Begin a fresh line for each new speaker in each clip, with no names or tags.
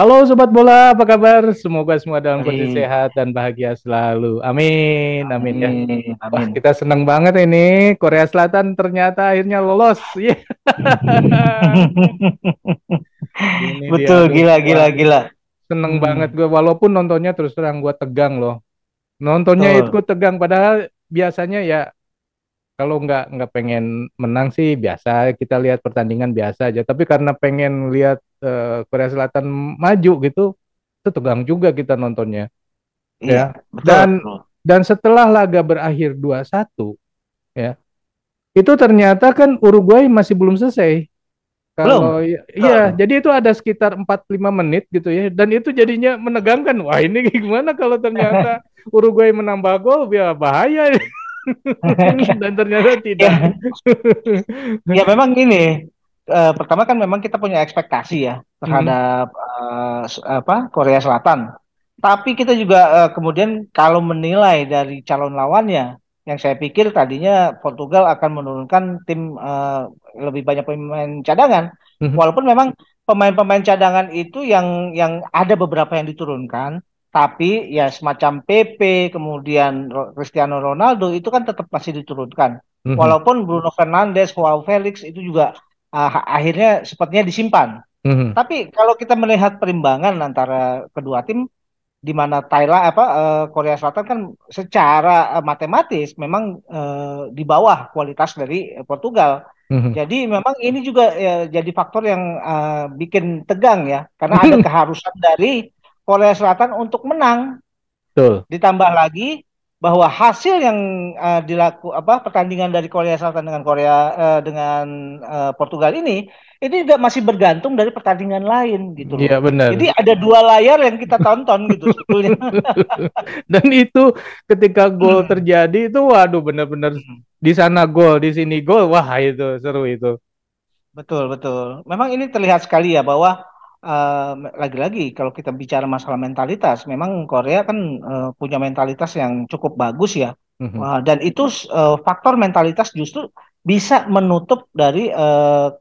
Halo Sobat Bola, apa kabar? Semoga semua dalam kondisi
Baik,
sehat dan bahagia selalu. Amin, amin ya.
amin,
Wah,
amin.
kita senang banget ini. Korea Selatan ternyata akhirnya lolos. Iya. Ini dia,
Betul,
aduh,
gila, gila,
waduh,
gila.
seneng banget
Hmm,
gue. Walaupun nontonnya terus terang gue tegang loh. Nontonnya itu
betul.
gue tegang, padahal biasanya ya kalau nggak pengen menang sih biasa kita lihat pertandingan biasa aja. Tapi karena pengen lihat Korea Selatan maju gitu, itu tegang juga kita nontonnya.
Iya,
Ya.
betul,
Dan
bro.
dan setelah laga berakhir 2-1 ya. Itu ternyata kan Uruguay masih belum selesai.
Belum.
Kalau iya,
Betul.
jadi itu ada sekitar 45 menit gitu ya. Dan itu jadinya menegangkan. Wah, ini gimana kalau ternyata Uruguay menambah gol ya bahaya. Dan ternyata tidak.
Ya, ya memang ini. Pertama kan memang kita punya ekspektasi ya
Hmm,
terhadap Korea Selatan. Tapi kita juga kemudian kalau menilai dari calon lawannya, yang saya pikir tadinya Portugal akan menurunkan tim lebih banyak pemain cadangan.
hmm,
Walaupun memang pemain-pemain cadangan itu yang ada beberapa yang diturunkan, tapi ya semacam PP, kemudian Cristiano Ronaldo itu kan tetap masih diturunkan.
hmm,
Walaupun Bruno Fernandes, Joao Felix itu juga akhirnya sepertinya disimpan.
hmm,
Tapi kalau kita melihat perimbangan antara kedua tim, di mana Thailand Korea Selatan kan secara matematis memang di bawah kualitas dari Portugal.
hmm.
Jadi memang ini juga jadi faktor yang bikin tegang ya, karena ada keharusan dari Korea Selatan untuk menang.
Betul.
Ditambah lagi bahwa hasil yang pertandingan dari Korea Selatan dengan Portugal ini juga masih bergantung dari pertandingan lain gitu loh.
Iya benar.
Jadi ada dua layar yang kita tonton gitu sebetulnya.
Dan itu ketika gol terjadi itu waduh benar-benar di sana gol, di sini gol. Wah, itu seru itu.
Betul, betul. Memang ini terlihat sekali ya bahwa lagi-lagi kalau kita bicara masalah mentalitas, memang Korea kan punya mentalitas yang cukup bagus ya.
Mhm,
Wah, dan itu faktor mentalitas justru bisa menutup dari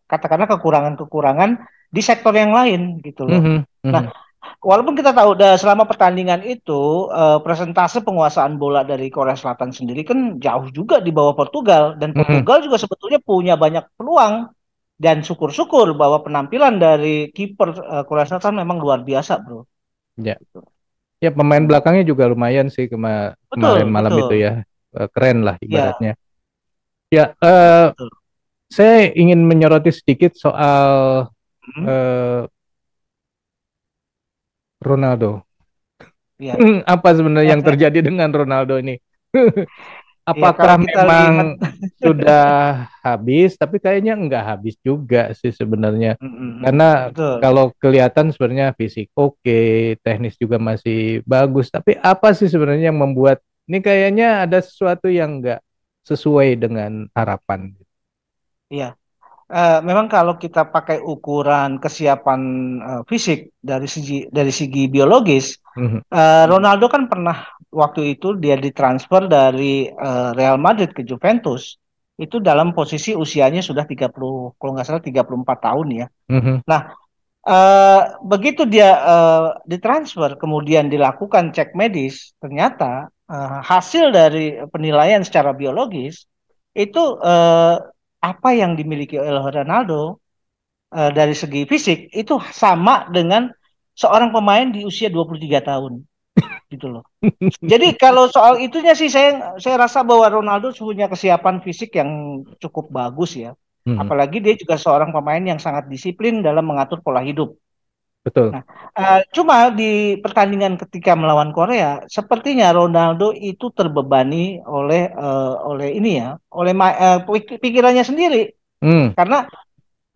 katakanlah kekurangan-kekurangan di sektor yang lain gitu loh.
mhm,
Nah,
mhm,
walaupun kita tahu selama pertandingan itu persentase penguasaan bola dari Korea Selatan sendiri kan jauh juga di bawah Portugal dan
mhm.
Portugal juga sebetulnya punya banyak peluang dan syukur-syukur bahwa penampilan dari kiper Korea Selatan memang luar biasa, bro.
Ya, ya pemain
Hmm.
belakangnya juga lumayan sih kemarin
Betul,
malam itu
betul.
ya. Keren lah
Ya,
ibaratnya. Ya,
betul.
saya ingin menyoroti sedikit soal
Hmm.
eh, Ronaldo.
Ya,
Apa sebenarnya yang terjadi dengan Ronaldo ini?
ya kalau
Apakah
kita lihat,
memang sudah habis? Tapi kayaknya nggak habis juga sih sebenarnya. Karena
betul.
kalau kelihatan sebenarnya fisik oke, teknis juga masih bagus. Tapi apa sih sebenarnya yang membuat ini kayaknya ada sesuatu yang nggak sesuai dengan harapan.
Ya, memang kalau kita pakai ukuran kesiapan fisik dari segi biologis,
Mhm,
Ronaldo kan pernah waktu itu dia ditransfer dari Real Madrid ke Juventus itu dalam posisi usianya sudah 30, kalau nggak salah 34 tahun ya.
mhm,
Nah, begitu dia ditransfer kemudian dilakukan cek medis, ternyata hasil dari penilaian secara biologis itu apa yang dimiliki oleh Ronaldo dari segi fisik itu sama dengan seorang pemain di usia 23 tahun gitu loh. Jadi kalau soal itunya sih saya rasa bahwa Ronaldo punya kesiapan fisik yang cukup bagus ya.
mhm.
Apalagi dia juga seorang pemain yang sangat disiplin dalam mengatur pola hidup.
Betul.
Nah, cuma di pertandingan ketika melawan Korea, sepertinya Ronaldo itu terbebani oleh ini ya, oleh pikirannya sendiri.
Hmm,
Karena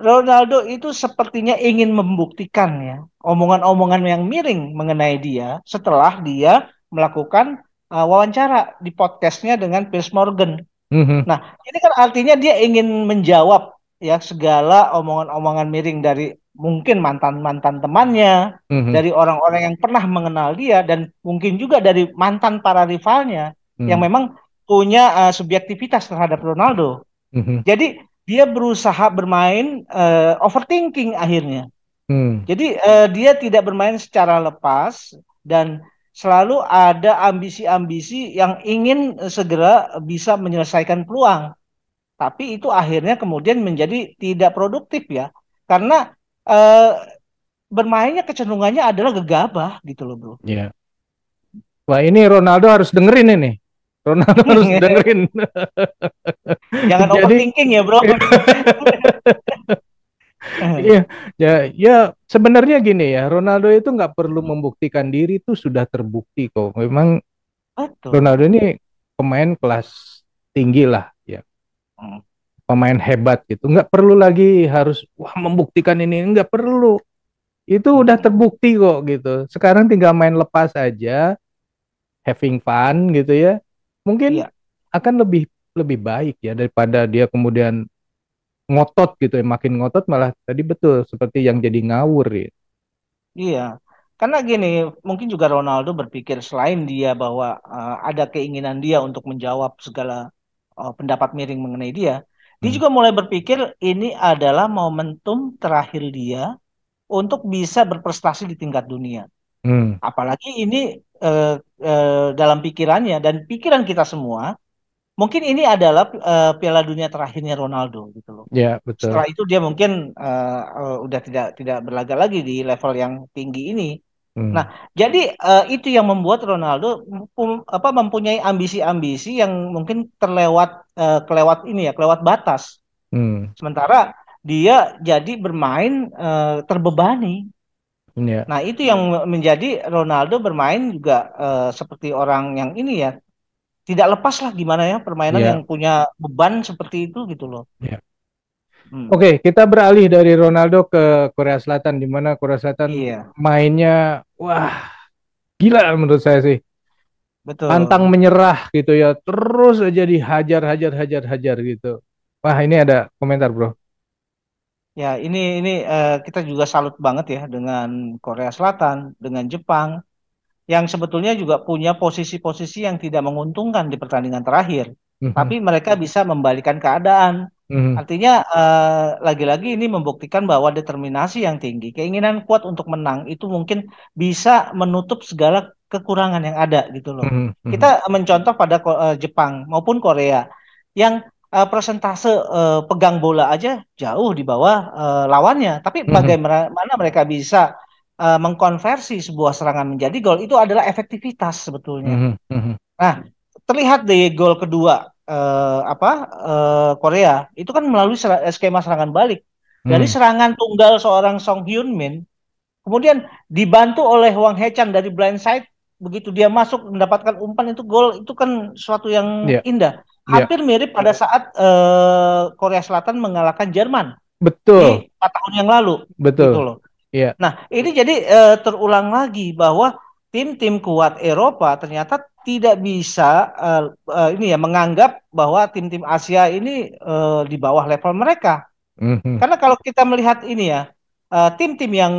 Ronaldo itu sepertinya ingin membuktikan ya omongan-omongan yang miring mengenai dia setelah dia melakukan wawancara di podcastnya dengan Piers Morgan.
mhm,
Nah, ini kan artinya dia ingin menjawab ya segala omongan-omongan miring dari mungkin mantan-mantan temannya,
mhm,
dari orang-orang yang pernah mengenal dia dan mungkin juga dari mantan para rivalnya yang
mhm,
memang punya subjektivitas terhadap Ronaldo.
mhm.
Jadi dia berusaha bermain overthinking akhirnya.
Hmm.
Jadi dia tidak bermain secara lepas dan selalu ada ambisi-ambisi yang ingin segera bisa menyelesaikan peluang. Tapi itu akhirnya kemudian menjadi tidak produktif ya. Karena eh, bermainnya kecenderungannya adalah gegabah gitu loh, Bro.
Ya. Wah, ini Ronaldo harus dengerin ini. Ronaldo harus dengerin.
Jangan
Jadi,
overthinking ya, Bro.
iya, ya, ya sebenarnya gini ya, Ronaldo itu nggak perlu membuktikan diri itu sudah terbukti kok. Memang
Betul.
Ronaldo ini pemain kelas tinggi lah, ya,
Hmm.
pemain hebat gitu. Nggak perlu lagi harus wah membuktikan ini, nggak perlu. Itu udah
Hmm.
terbukti kok gitu. Sekarang tinggal main lepas aja, having fun gitu ya. Mungkin
Iya,
akan lebih lebih baik ya daripada dia kemudian ngotot gitu ya, makin ngotot malah tadi betul seperti yang jadi ngawur ya.
iya. Karena gini, mungkin juga Ronaldo berpikir selain dia bahwa ada keinginan dia untuk menjawab segala pendapat miring mengenai dia, dia
Hmm.
juga mulai berpikir ini adalah momentum terakhir dia untuk bisa berprestasi di tingkat dunia.
Hmm.
Apalagi ini eh, dalam pikirannya dan pikiran kita semua, mungkin ini adalah Piala Dunia terakhirnya Ronaldo gitu loh.
Ya, betul.
Setelah itu dia mungkin udah tidak berlaga lagi di level yang tinggi ini. Nah,
Hmm.
jadi itu yang membuat Ronaldo mempunyai ambisi-ambisi yang mungkin kelewat ini ya, kelewat batas.
Hmm.
Sementara dia jadi bermain terbebani.
Ya,
Nah, itu yang menjadi Ronaldo bermain juga seperti orang yang ini ya, tidak lepas lah gimana ya permainan yang
ya,
punya beban seperti itu gitu loh.
ya.
Hmm.
Oke, kita beralih dari Ronaldo ke Korea Selatan, di mana Korea Selatan
Iya,
mainnya, wah, gila menurut saya sih. Pantang
betul.
menyerah gitu ya, terus aja dihajar, hajar, hajar, hajar gitu. Wah, ini ada komentar, bro.
Ya, ini kita juga salut banget ya dengan Korea Selatan, dengan Jepang, yang sebetulnya juga punya posisi-posisi yang tidak menguntungkan di pertandingan terakhir.
Mhm.
Tapi mereka bisa membalikan keadaan.
Mhm.
Artinya lagi-lagi ini membuktikan bahwa determinasi yang tinggi, keinginan kuat untuk menang itu mungkin bisa menutup segala kekurangan yang ada gitu loh.
Mhm.
Kita
Mhm.
mencontoh pada Jepang maupun Korea yang persentase pegang bola aja jauh di bawah lawannya, tapi
Mhm.
bagaimana mereka bisa mengkonversi sebuah serangan menjadi gol itu adalah efektivitas sebetulnya.
Mhm. Mhm.
Nah, terlihat di gol kedua Korea itu kan melalui skema serangan balik dari
Mhm.
serangan tunggal seorang Song Hyun Min, kemudian dibantu oleh Hwang Hee-chan dari blind side, begitu dia masuk mendapatkan umpan itu gol itu kan suatu yang
Ya,
indah.
ya,
Hampir mirip pada saat Korea Selatan mengalahkan Jerman di
betul,
4 tahun yang lalu gitu
betul.
loh.
Ya.
Nah, ini jadi terulang lagi bahwa tim-tim kuat Eropa ternyata tidak bisa ini ya menganggap bahwa tim-tim Asia ini di bawah level mereka.
Mhm.
Karena kalau kita melihat ini ya, tim-tim yang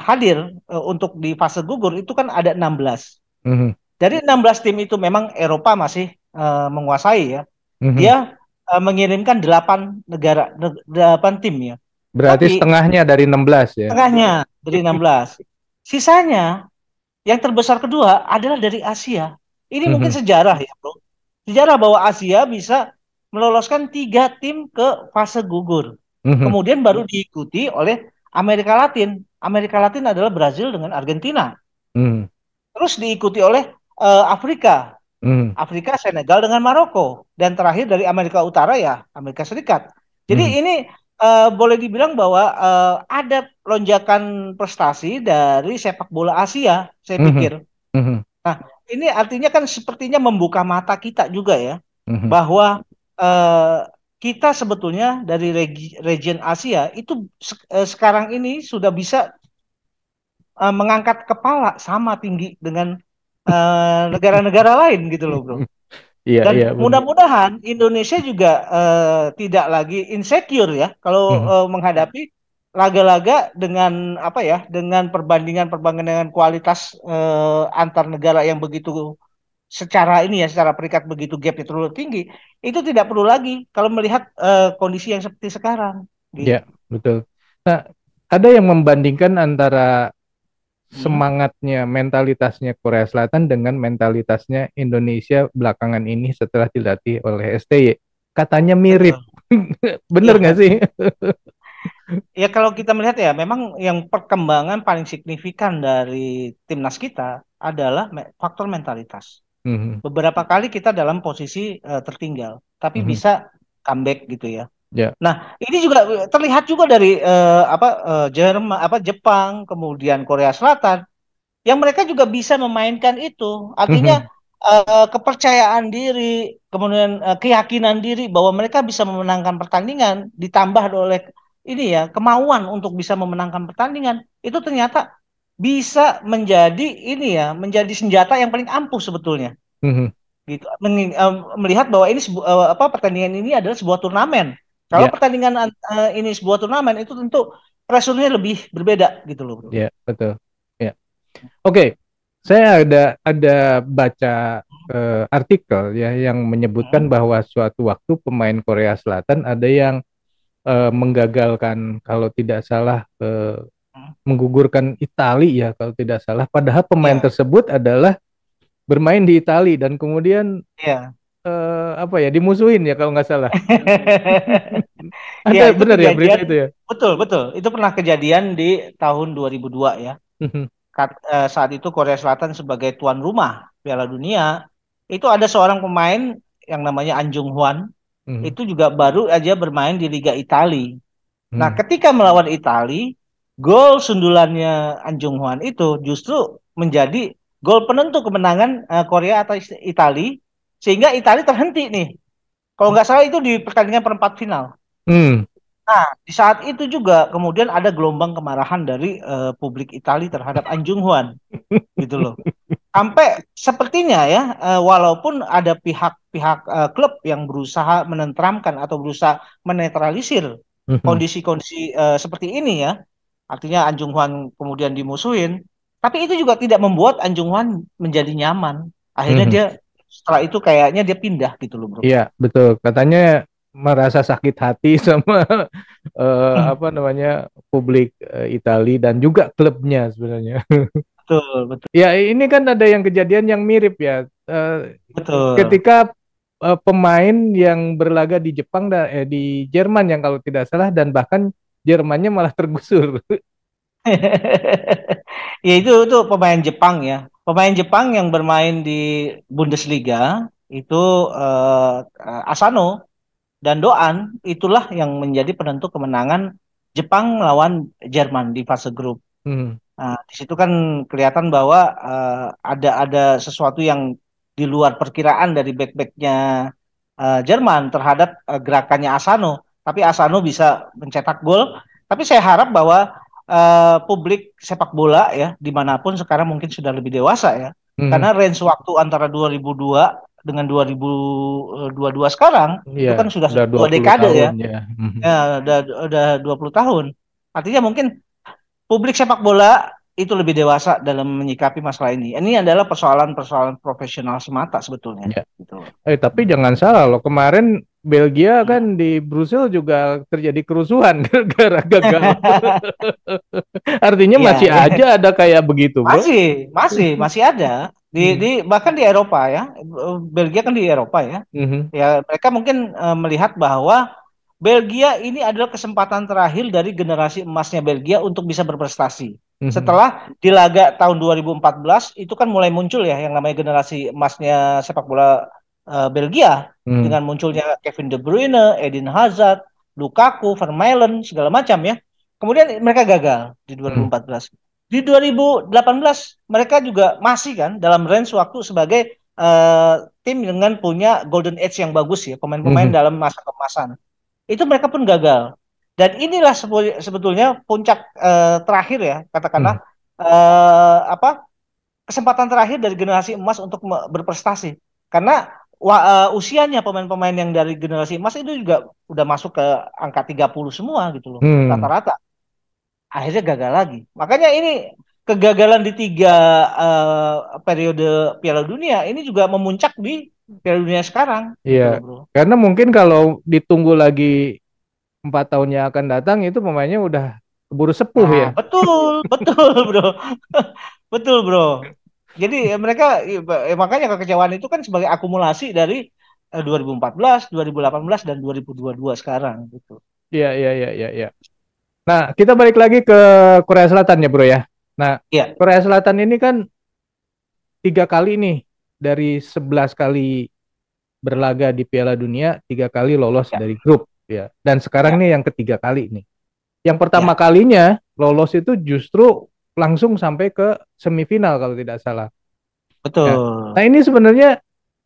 hadir untuk di fase gugur itu kan ada 16.
Mhm.
Dari 16 tim itu memang Eropa masih menguasai ya.
Mhm.
Dia mengirimkan 8 negara, 8 tim ya.
Berarti
Tapi
setengahnya dari 16 ya.
tengahnya dari 16. Sisanya yang terbesar kedua adalah dari Asia. Ini mungkin
Mhm.
sejarah ya, Bro. Sejarah bahwa Asia bisa meloloskan 3 tim ke fase gugur.
Mhm.
Kemudian baru diikuti oleh Amerika Latin. Amerika Latin adalah Brazil dengan Argentina.
Mhm.
Terus diikuti oleh Afrika.
Mhm.
Afrika, Senegal dengan Maroko. Dan terakhir dari Amerika Utara ya Amerika Serikat. Jadi
Mhm.
ini boleh dibilang bahwa ada lonjakan prestasi dari sepak bola Asia, saya
Mhm.
pikir.
Mhm.
Nah, ini artinya kan sepertinya membuka mata kita juga ya,
Mhm.
bahwa eh, kita sebetulnya dari region Asia itu sekarang ini sudah bisa mengangkat kepala sama tinggi dengan negara-negara lain gitu loh, Bro.
Iya,
Dan
iya benar.
mudah-mudahan Indonesia juga tidak lagi insecure ya kalau
Mhm.
menghadapi laga-laga dengan apa ya, dengan perbandingan-perbandingan kualitas antar negara yang begitu secara ini ya, secara peringkat begitu gapnya terlalu tinggi, itu tidak perlu lagi kalau melihat kondisi yang seperti sekarang.
Ya,
Gitu.
betul. Nah, ada yang membandingkan antara
Hmm.
semangatnya, mentalitasnya Korea Selatan dengan mentalitasnya Indonesia belakangan ini setelah dilatih oleh STY. Katanya mirip.
Betul.
Bener nggak
Ya,
sih?
ya kalau kita melihat ya, memang yang perkembangan paling signifikan dari timnas kita adalah faktor mentalitas.
Mhm,
Beberapa kali kita dalam posisi tertinggal, tapi
mhm.
bisa comeback gitu ya.
Ya.
Nah, ini juga terlihat juga dari Jerman, Jepang, kemudian Korea Selatan, yang mereka juga bisa memainkan itu. Artinya
Mhm,
kepercayaan diri, kemudian keyakinan diri bahwa mereka bisa memenangkan pertandingan, ditambah oleh ini ya kemauan untuk bisa memenangkan pertandingan, itu ternyata bisa menjadi ini ya, menjadi senjata yang paling ampuh sebetulnya
mhm.
gitu. Melihat bahwa ini pertandingan ini adalah sebuah turnamen. Kalau
Ya,
pertandingan ini sebuah turnamen itu tentu pressure-nya lebih berbeda gitu loh, Bro.
ya, betul. Ya. Oke, saya ada baca artikel ya yang
Hmm.
menyebutkan bahwa suatu waktu pemain Korea Selatan ada yang menggagalkan kalau tidak salah
Hmm.
menggugurkan Itali ya kalau tidak salah. Padahal pemain
Iya,
tersebut adalah bermain di Itali dan kemudian
iya.
apa ya dimusuhin ya kalau nggak salah.
Iya,
Ada
itu
benar ya berita
kejadian
itu ya?
betul, betul. Itu pernah kejadian di tahun 2002 ya. Saat itu Korea Selatan sebagai tuan rumah Piala Dunia, itu ada seorang pemain yang namanya An Jung Hwan, itu juga baru aja bermain di Liga Italia. Nah, ketika melawan Italia, gol sundulannya An Jung Hwan itu justru menjadi gol penentu kemenangan Korea atas Italia, sehingga Italia terhenti nih. Kalau nggak salah itu di pertandingan perempat final. Nah, di saat itu juga kemudian ada gelombang kemarahan dari publik Italia terhadap An Jung Hwan, gitu loh. Sampai sepertinya ya, walaupun ada pihak-pihak klub yang berusaha menenteramkan atau berusaha menetralisir kondisi-kondisi seperti ini ya, artinya Anjung Hwan kemudian dimusuhin, tapi itu juga tidak membuat Anjung Hwan menjadi nyaman. Akhirnya dia setelah itu kayaknya dia pindah gitu loh, bro.
Iya, betul. Katanya merasa sakit hati sama apa namanya publik Italia dan juga klubnya sebenarnya.
Betul, betul,
Ya, ini kan ada yang kejadian yang mirip ya.
betul.
Ketika pemain yang berlaga di Jepang dan di Jerman yang kalau tidak salah dan bahkan Jermannya malah tergusur.
Ya itu pemain Jepang ya. Pemain Jepang yang bermain di Bundesliga itu Asano dan Doan itulah yang menjadi penentu kemenangan Jepang melawan Jerman di fase grup.
Hmm,
Nah, di situ kan kelihatan bahwa ada sesuatu yang di luar perkiraan dari back-backnya Jerman terhadap gerakannya Asano. Tapi Asano bisa mencetak gol. Tapi saya harap bahwa publik sepak bola ya dimanapun sekarang mungkin sudah lebih dewasa ya.
hmm.
Karena range waktu antara 2002 dengan 2022 sekarang
Iya,
itu kan sudah
udah dua
dua
puluh
dekade
tahun
ya.
ya. Hmm.
Ya, udah 20 tahun. Artinya mungkin publik sepak bola itu lebih dewasa dalam menyikapi masalah ini. Ini adalah persoalan-persoalan profesional semata sebetulnya.
Ya.
Gitu.
Tapi jangan salah loh, kemarin Belgia kan
Hmm.
di Brussel juga terjadi kerusuhan gara-gara gagal. Artinya masih
Ya,
aja ada kayak begitu, bro.
masih ada di
Hmm.
bahkan di Eropa ya. Belgia kan di Eropa ya.
Mhm,
Ya, mereka mungkin melihat bahwa Belgia ini adalah kesempatan terakhir dari generasi emasnya Belgia untuk bisa berprestasi.
mhm,
Setelah di laga tahun 2014 itu kan mulai muncul ya yang namanya generasi emasnya sepak bola Belgia
mhm,
dengan munculnya Kevin De Bruyne, Eden Hazard, Lukaku, Vermaelen segala macam ya. Kemudian mereka gagal di
mhm,
2014. Di 2018 mereka juga masih kan dalam range waktu sebagai tim dengan punya golden age yang bagus ya, pemain-pemain
mhm,
dalam masa kemasan. Itu mereka pun gagal. Dan inilah sebetulnya puncak terakhir ya, katakanlah
mhm,
apa kesempatan terakhir dari generasi emas untuk berprestasi. Karena usianya pemain-pemain yang dari generasi emas itu juga udah masuk ke angka 30 semua gitu loh,
mhm.
rata-rata. Akhirnya gagal lagi. Makanya ini kegagalan di tiga periode Piala Dunia ini juga memuncak di Piala Dunia sekarang
Iya,
gitu loh, bro.
karena mungkin kalau ditunggu lagi 4 tahun yang akan datang itu pemainnya udah keburu sepuh
Nah,
ya.
betul, betul, bro. Betul, bro. Jadi mereka makanya kekecewaan itu kan sebagai akumulasi dari 2014, 2018 dan 2022 sekarang gitu.
Iya, iya, iya, iya, iya. Nah, kita balik lagi ke Korea Selatan ya, Bro ya. Nah,
Ya,
Korea Selatan ini kan 3 kali nih dari 11 kali berlaga di Piala Dunia, 3 kali lolos
ya,
dari grup ya. Dan sekarang
ya,
nih yang ketiga kali nih. Yang pertama
ya,
kalinya lolos itu justru langsung sampai ke semifinal kalau tidak salah. Ya. Nah,
betul.
ini sebenarnya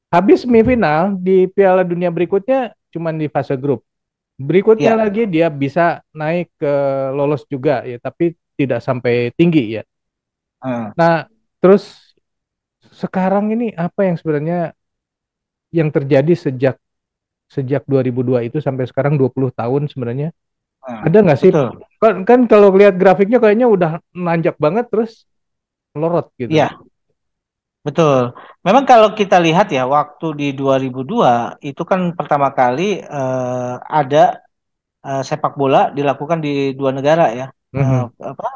habis semifinal di Piala Dunia berikutnya cuman di fase grup. Berikutnya
Ya,
lagi dia bisa naik ke lolos juga ya, tapi tidak sampai tinggi ya.
eh,
Nah, terus sekarang ini apa yang sebenarnya yang terjadi sejak sejak 2002 itu sampai sekarang 20 tahun sebenarnya? Ada nggak sih?
betul.
Kan kalau lihat grafiknya kayaknya udah nanjak banget terus melorot gitu.
Ya, betul. Memang kalau kita lihat ya, waktu di 2002 itu kan pertama kali ada sepak bola dilakukan di dua negara ya. Eh,
Mhm.
apa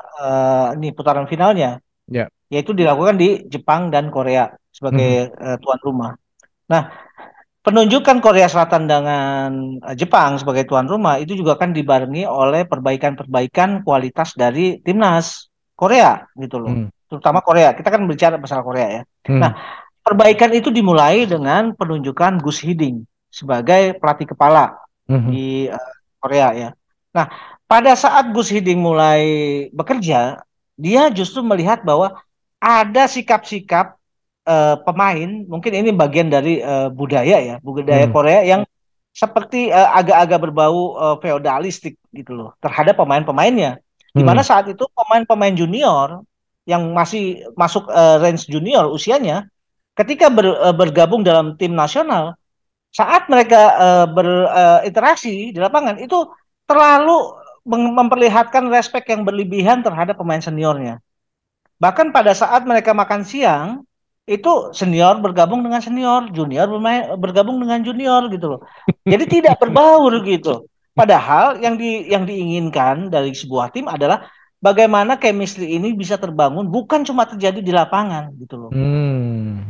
ini putaran finalnya,
Ya.
yaitu dilakukan di Jepang dan Korea sebagai
Mhm.
tuan rumah. Nah, penunjukan Korea Selatan dengan Jepang sebagai tuan rumah itu juga kan dibarengi oleh perbaikan-perbaikan kualitas dari timnas Korea gitu loh.
Mhm.
Terutama Korea. Kita kan bicara masalah Korea ya. Nah,
Mhm.
perbaikan itu dimulai dengan penunjukan Gus Hiding sebagai pelatih kepala
Mhm.
di Korea ya. Nah, pada saat Gus Hiding mulai bekerja, dia justru melihat bahwa ada sikap-sikap pemain, mungkin ini bagian dari budaya ya, budaya
Mhm.
Korea yang seperti agak-agak berbau feodalistik gitu loh terhadap pemain-pemainnya. Di mana
Mhm.
saat itu pemain-pemain junior yang masih masuk range junior usianya, ketika bergabung dalam tim nasional, saat mereka berinteraksi di lapangan itu terlalu memperlihatkan respek yang berlebihan terhadap pemain seniornya. Bahkan pada saat mereka makan siang, itu senior bergabung dengan senior, junior bergabung dengan junior gitu loh. Jadi tidak berbaur gitu. Padahal yang diinginkan dari sebuah tim adalah bagaimana chemistry ini bisa terbangun bukan cuma terjadi di lapangan gitu loh.
Hmm.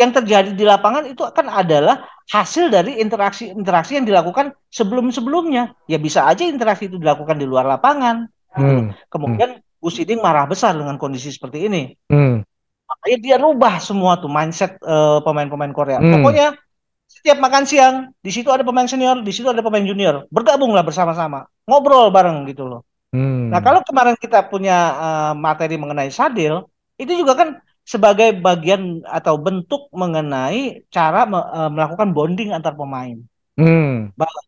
Yang terjadi di lapangan itu kan adalah hasil dari interaksi-interaksi yang dilakukan sebelum-sebelumnya. Ya bisa aja interaksi itu dilakukan di luar lapangan, gitu loh.
Hmm. Hmm.
Kemudian Gus Hiding marah besar dengan kondisi seperti ini.
Hmm.
Makanya dia rubah semua tuh mindset pemain-pemain Korea.
Hmm.
Pokoknya setiap makan siang, di situ ada pemain senior, di situ ada pemain junior. Bergabunglah bersama-sama, ngobrol bareng gitu loh. Nah,
Hmm.
kalau kemarin kita punya materi mengenai Sadil, itu juga kan sebagai bagian atau bentuk mengenai cara melakukan bonding antar pemain.
Hmm.
Bahwa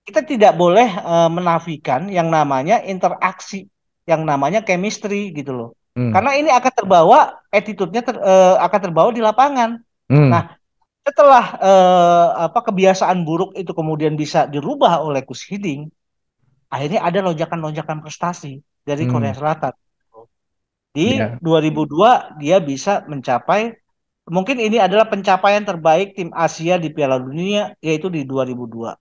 kita tidak boleh menafikan yang namanya interaksi, yang namanya chemistry gitu loh.
Hmm.
Karena ini akan terbawa attitude-nya akan terbawa di lapangan. Nah,
Hmm.
setelah kebiasaan buruk itu kemudian bisa dirubah oleh Gus Hiding, akhirnya ada lonjakan-lonjakan prestasi dari Korea
Hmm.
Selatan. Di
Ya.
2002 dia bisa mencapai, mungkin ini adalah pencapaian terbaik tim Asia di Piala Dunia, yaitu di 2002.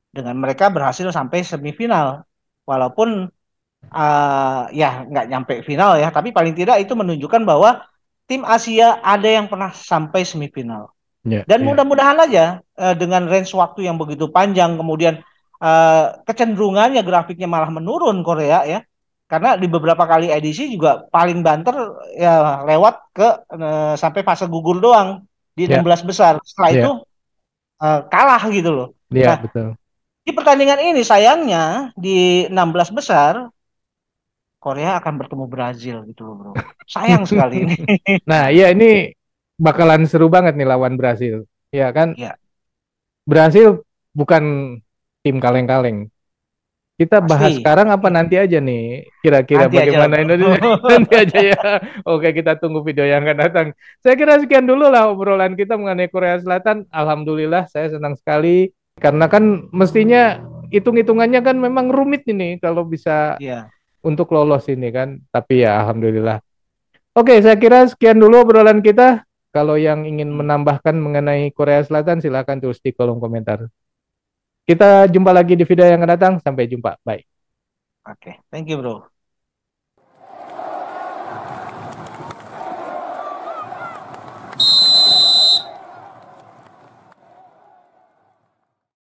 Dengan mereka berhasil sampai semifinal. Walaupun ya nggak nyampe final ya, tapi paling tidak itu menunjukkan bahwa tim Asia ada yang pernah sampai semifinal.
Ya.
Dan
Ya.
mudah-mudahan aja dengan range waktu yang begitu panjang, kemudian kecenderungannya grafiknya malah menurun Korea ya. Karena di beberapa kali edisi juga paling banter ya lewat ke sampai fase gugur doang di
Ya.
16 besar. Setelah itu
Ya.
kalah gitu loh.
Ya,
Nah,
betul.
di pertandingan ini sayangnya di 16 besar Korea akan bertemu Brazil gitu loh, Bro. Sayang sekali ini.
Nah, iya ini bakalan seru banget nih lawan Brasil. Ya kan,
Ya,
Brasil bukan tim kaleng-kaleng. Kita bahas
pasti.
sekarang apa nanti aja nih? Kira-kira
Nanti aja lah,
bagaimana
Bro.
Indonesia nanti aja ya. Oke, kita tunggu video yang akan datang. Saya kira sekian dulu lah obrolan kita mengenai Korea Selatan. Alhamdulillah saya senang sekali karena kan mestinya hitung-hitungannya kan memang rumit ini kalau bisa
Iya.
untuk lolos ini kan. Tapi ya alhamdulillah. Oke, saya kira sekian dulu obrolan kita. Kalau yang ingin
Hmm.
menambahkan mengenai Korea Selatan silakan tulis di kolom komentar. Kita jumpa lagi di video yang akan datang. Sampai jumpa. Bye.
Oke, thank you bro.